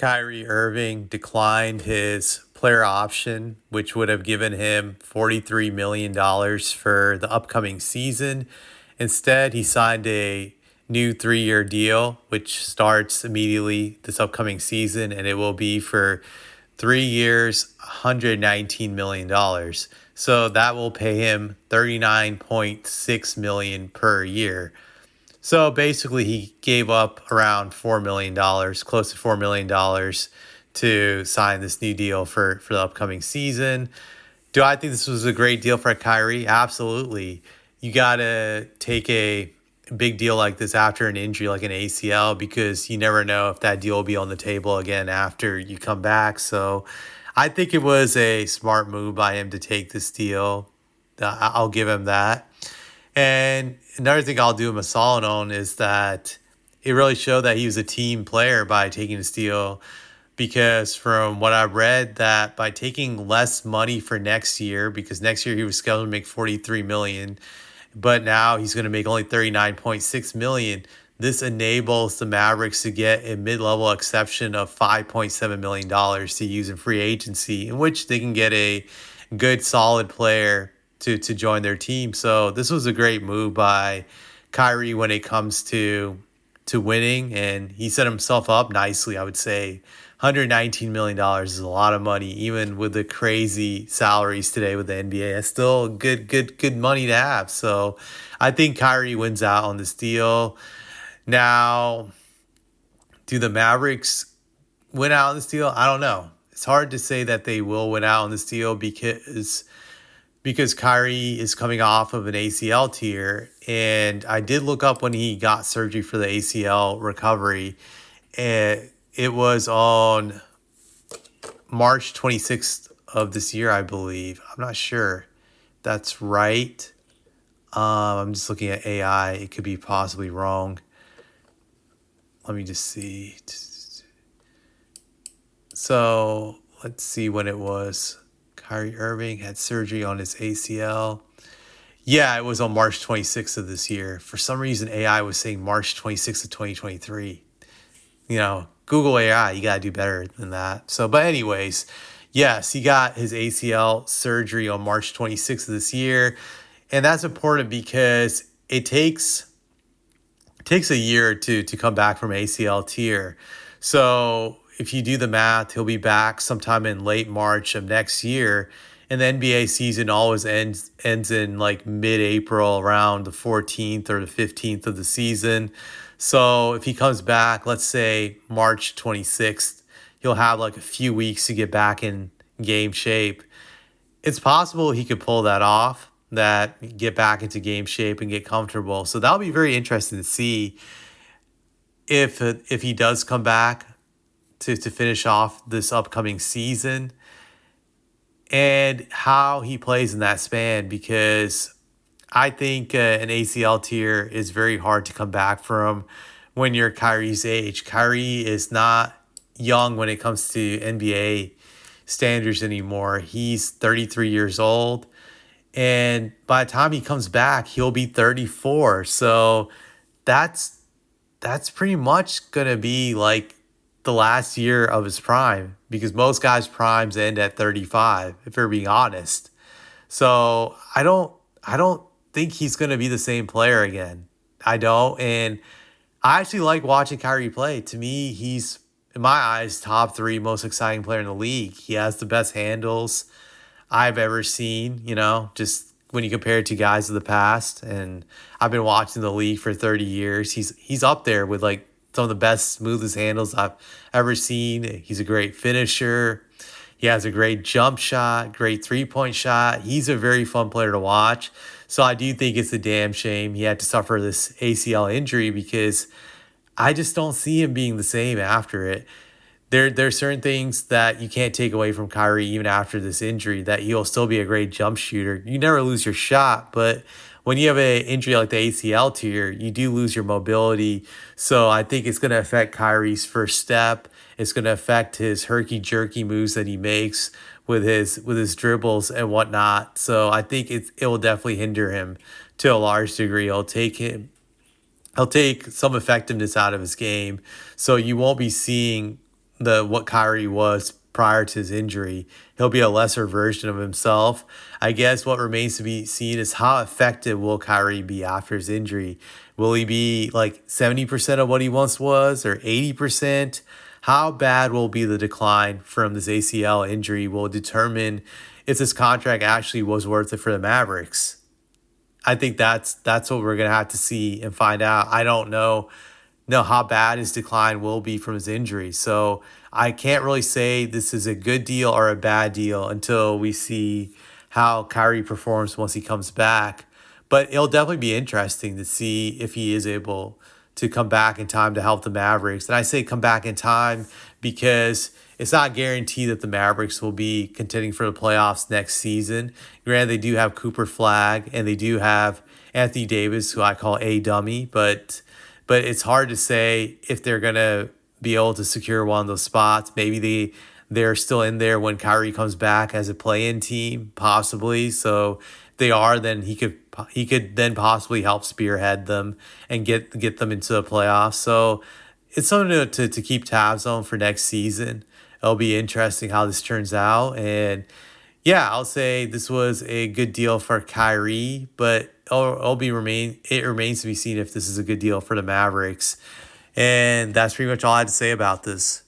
Kyrie Irving declined his player option, which would have given him $43 million for the upcoming season. Instead, he signed a new 3 year deal, which starts immediately this upcoming season, and it will be for 3 years, $119 million. So that will pay him $39.6 million per year. So basically, he gave up around $4 million, close to $4 million to sign this new deal for the upcoming season. Do I think this was a great deal for Kyrie? Absolutely. You got to take a big deal like this after an injury like an ACL because you never know if that deal will be on the table again after you come back. So I think it was a smart move by him to take this deal. I'll give him that. And another thing I'll do him a solid on is that it really showed that he was a team player by taking this deal because from what I read that by taking less money for next year, because next year he was scheduled to make 43 million, but now he's going to make only 39.6 million. This enables the Mavericks to get a mid-level exception of $5.7 million to use in free agency, in which they can get a good, solid player to join their team. So this was a great move by Kyrie when it comes to winning, and he set himself up nicely, I would say. $119 million is a lot of money, even with the crazy salaries today with the NBA. It's still good money to have. So I think Kyrie wins out on this deal. Now, do the Mavericks win out on this deal? I don't know. It's hard to say that they will win out on this deal because Kyrie is coming off of an ACL tear. And I did look up when he got surgery for the ACL recovery. And it was on March 26th of this year, I believe. I'm not sure that's right. I'm just looking at AI. It could be possibly wrong. Let me just see. So let's see when it was. Kyrie Irving had surgery on his ACL. Yeah, it was on March 26th of this year. For some reason, AI was saying March 26th of 2023. Google AI, you got to do better than that. So, but anyways, yes, he got his ACL surgery on March 26th of this year. And that's important because it takes a year to come back from ACL tear. So if you do the math, he'll be back sometime in late March of next year. And the NBA season always ends in like mid-April, around the 14th or the 15th of the season. So if he comes back, let's say March 26th, he'll have like a few weeks to get back in game shape. It's possible he could pull that off, that get back into game shape and get comfortable. So that'll be very interesting to see if he does come back to finish off this upcoming season and how he plays in that span, because I think an ACL tear is very hard to come back from when you're Kyrie's age. Kyrie is not young when it comes to NBA standards anymore. He's 33 years old, and by the time he comes back, he'll be 34. So that's pretty much going to be like the last year of his prime, because most guys' primes end at 35, if we're being honest. So I don't think he's going to be the same player again. I don't. And I actually like watching Kyrie play. To me, he's, in my eyes, top 3 most exciting player in the league. He has the best handles I've ever seen, just when you compare it to guys of the past. And I've been watching the league for 30 years. He's up there with like some of the best, smoothest handles I've ever seen. He's a great finisher. He has a great jump shot, great three-point shot. He's a very fun player to watch. So I do think it's a damn shame he had to suffer this ACL injury, because I just don't see him being the same after it. There are certain things that you can't take away from Kyrie even after this injury, that he'll still be a great jump shooter. You never lose your shot, but when you have an injury like the ACL tear, you do lose your mobility. So I think it's going to affect Kyrie's first step. It's going to affect his herky-jerky moves that he makes with his dribbles and whatnot. So I think it will definitely hinder him to a large degree. He'll take some effectiveness out of his game. So you won't be seeing the what Kyrie was prior to his injury. He'll be a lesser version of himself. I guess what remains to be seen is how effective will Kyrie be after his injury. Will he be like 70% of what he once was or 80%? How bad will be the decline from this ACL injury will determine if this contract actually was worth it for the Mavericks. I think that's what we're gonna have to see and find out. I don't know how bad his decline will be from his injury. So I can't really say this is a good deal or a bad deal until we see how Kyrie performs once he comes back. But it'll definitely be interesting to see if he is able to come back in time to help the Mavericks. And I say come back in time because it's not guaranteed that the Mavericks will be contending for the playoffs next season. Granted, they do have Cooper Flag and they do have Anthony Davis, who I call a dummy, but it's hard to say if they're gonna be able to secure one of those spots. Maybe they're still in there when Kyrie comes back as a play-in team, possibly. So if they are, then he could then possibly help spearhead them and get them into the playoffs. So it's something to keep tabs on for next season. It'll be interesting how this turns out. And yeah, I'll say this was a good deal for Kyrie, but it remains to be seen if this is a good deal for the Mavericks. And that's pretty much all I had to say about this.